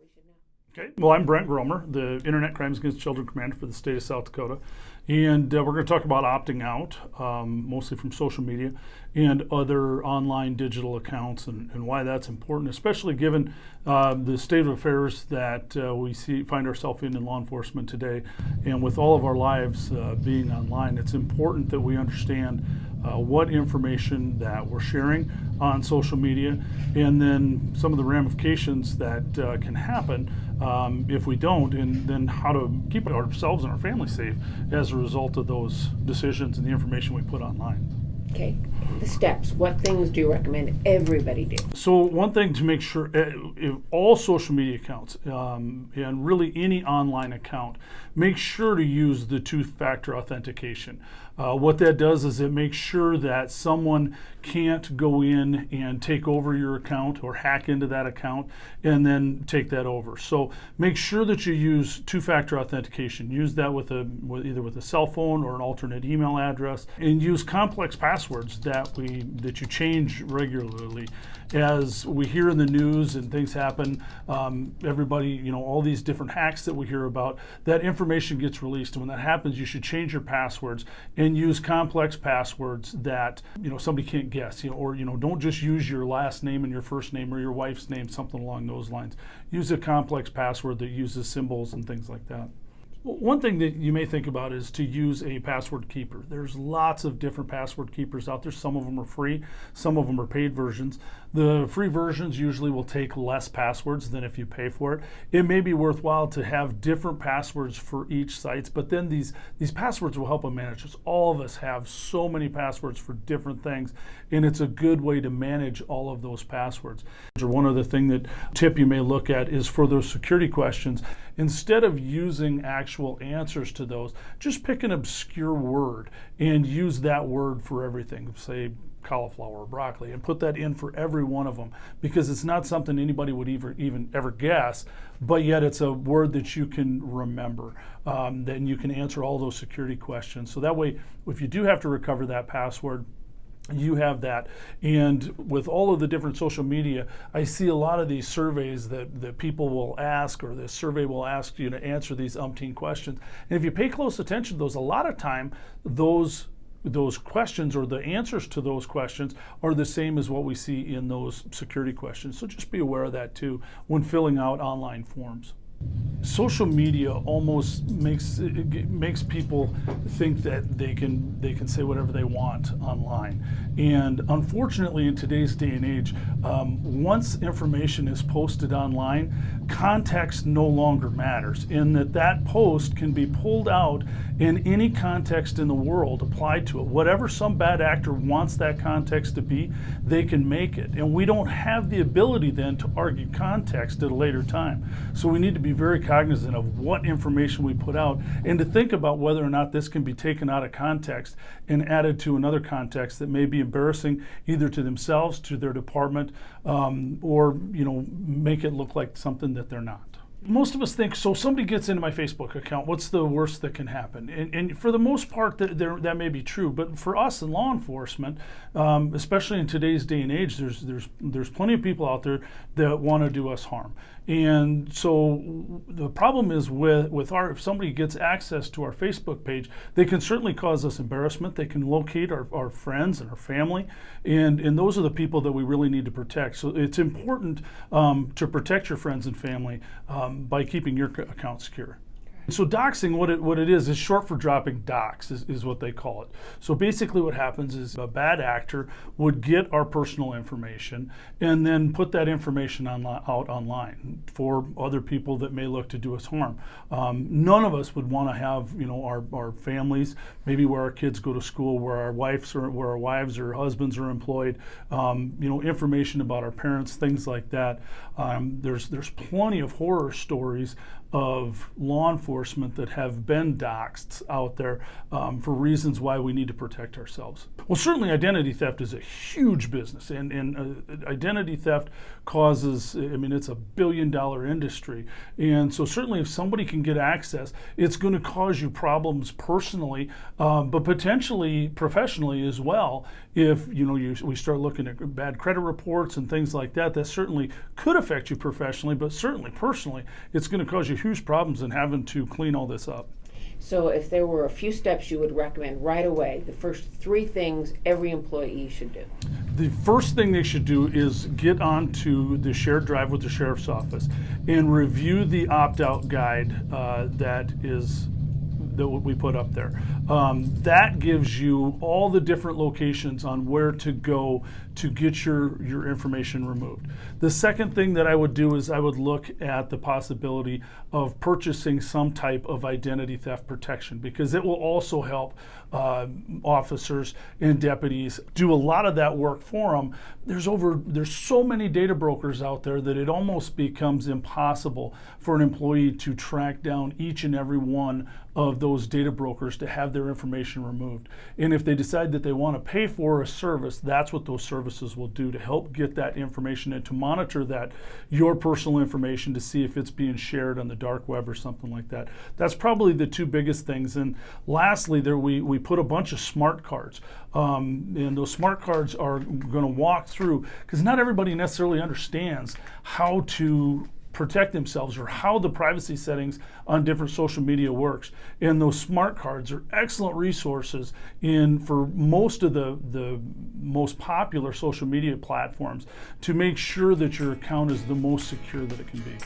we should know. Okay, well, I'm Brent Gromer, the Internet Crimes Against Children Commander for the state of South Dakota, and we're going to talk about opting out, mostly from social media and other online digital accounts, and why that's important, especially given the state of affairs that we find ourselves in law enforcement today, and with all of our lives being online. It's important that we understand what information that we're sharing on social media, and then some of the ramifications that can happen if we don't, and then how to keep ourselves and our family safe as a result of those decisions and the information we put online. Okay, the steps. What things do you recommend everybody do? So one thing to make sure, if all social media accounts and really any online account, make sure to use the two-factor authentication. What that does is it makes sure that someone can't go in and take over your account or hack into that account and then take that over. So make sure that you use two-factor authentication. Use that either with a cell phone or an alternate email address, and use complex passwords that you change regularly. As we hear in the news and things happen, everybody, all these different hacks that we hear about, that information gets released. And when that happens, you should change your passwords and use complex passwords that somebody can't guess. Or don't just use your last name and your first name or your wife's name, something along those lines. Use a complex password that uses symbols and things like that. One thing that you may think about is to use a password keeper. There's lots of different password keepers out there. Some of them are free, some of them are paid versions. The free versions usually will take less passwords than if you pay for it. It may be worthwhile to have different passwords for each site, but then these passwords will help them manage this. All of us have so many passwords for different things, and it's a good way to manage all of those passwords. One other tip you may look at is for those security questions, instead of using actual answers to those, just pick an obscure word and use that word for everything. Say cauliflower or broccoli, and put that in for every one of them, because it's not something anybody would even ever guess, but yet it's a word that you can remember. Then you can answer all those security questions. So that way, if you do have to recover that password, you have that. And with all of the different social media, I see a lot of these surveys that people will ask, or this survey will ask you to answer these umpteen questions. And if you pay close attention to those, a lot of time those questions or the answers to those questions are the same as what we see in those security questions. So just be aware of that too when filling out online forms. Social media almost makes people think that they can say whatever they want online, and unfortunately in today's day and age, once information is posted online, context no longer matters, in that post can be pulled out and any context in the world applied to it. Whatever some bad actor wants that context to be, they can make it, and we don't have the ability then to argue context at a later time. So we need to be very cognizant of what information we put out, and to think about whether or not this can be taken out of context and added to another context that may be embarrassing either to themselves, to their department, or make it look like something that they're not. Most of us think, so somebody gets into my Facebook account, what's the worst that can happen? And for the most part, that may be true. But for us in law enforcement, especially in today's day and age, there's plenty of people out there that want to do us harm. And so the problem is if somebody gets access to our Facebook page, they can certainly cause us embarrassment. They can locate our friends and our family, and those are the people that we really need to protect. So it's important to protect your friends and family by keeping your account secure. So doxing, what it is short for dropping docs, is what they call it. So basically what happens is a bad actor would get our personal information and then put that information out online for other people that may look to do us harm. None of us would want to have our families, maybe where our kids go to school, where our wives or husbands are employed, information about our parents, things like that. There's plenty of horror stories of law enforcement enforcement that have been doxxed out there for reasons why we need to protect ourselves. Well, certainly identity theft is a huge business, and identity theft causes, I mean, it's a billion-dollar industry. And so certainly if somebody can get access, it's going to cause you problems personally, but potentially professionally as well. If we start looking at bad credit reports and things like that, that certainly could affect you professionally, but certainly personally, it's going to cause you huge problems in having to clean all this up. So if there were a few steps you would recommend right away, the first 3 things every employee should do. The first thing they should do is get onto the shared drive with the sheriff's office and review the opt-out guide that we put up there. That gives you all the different locations on where to go to get your information removed. The second thing that I would do is I would look at the possibility of purchasing some type of identity theft protection, because it will also help officers and deputies do a lot of that work for them. There's so many data brokers out there that it almost becomes impossible for an employee to track down each and every one of those data brokers to have their information removed. And if they decide that they want to pay for a service, that's what those services will do to help get that information and to monitor that, your personal information, to see if it's being shared on the dark web or something like that. That's probably the 2 biggest things. And lastly, we put a bunch of smart cards. And those smart cards are going to walk through, because not everybody necessarily understands how to protect themselves or how the privacy settings on different social media works. And those smart cards are excellent resources for most of the most popular social media platforms to make sure that your account is the most secure that it can be.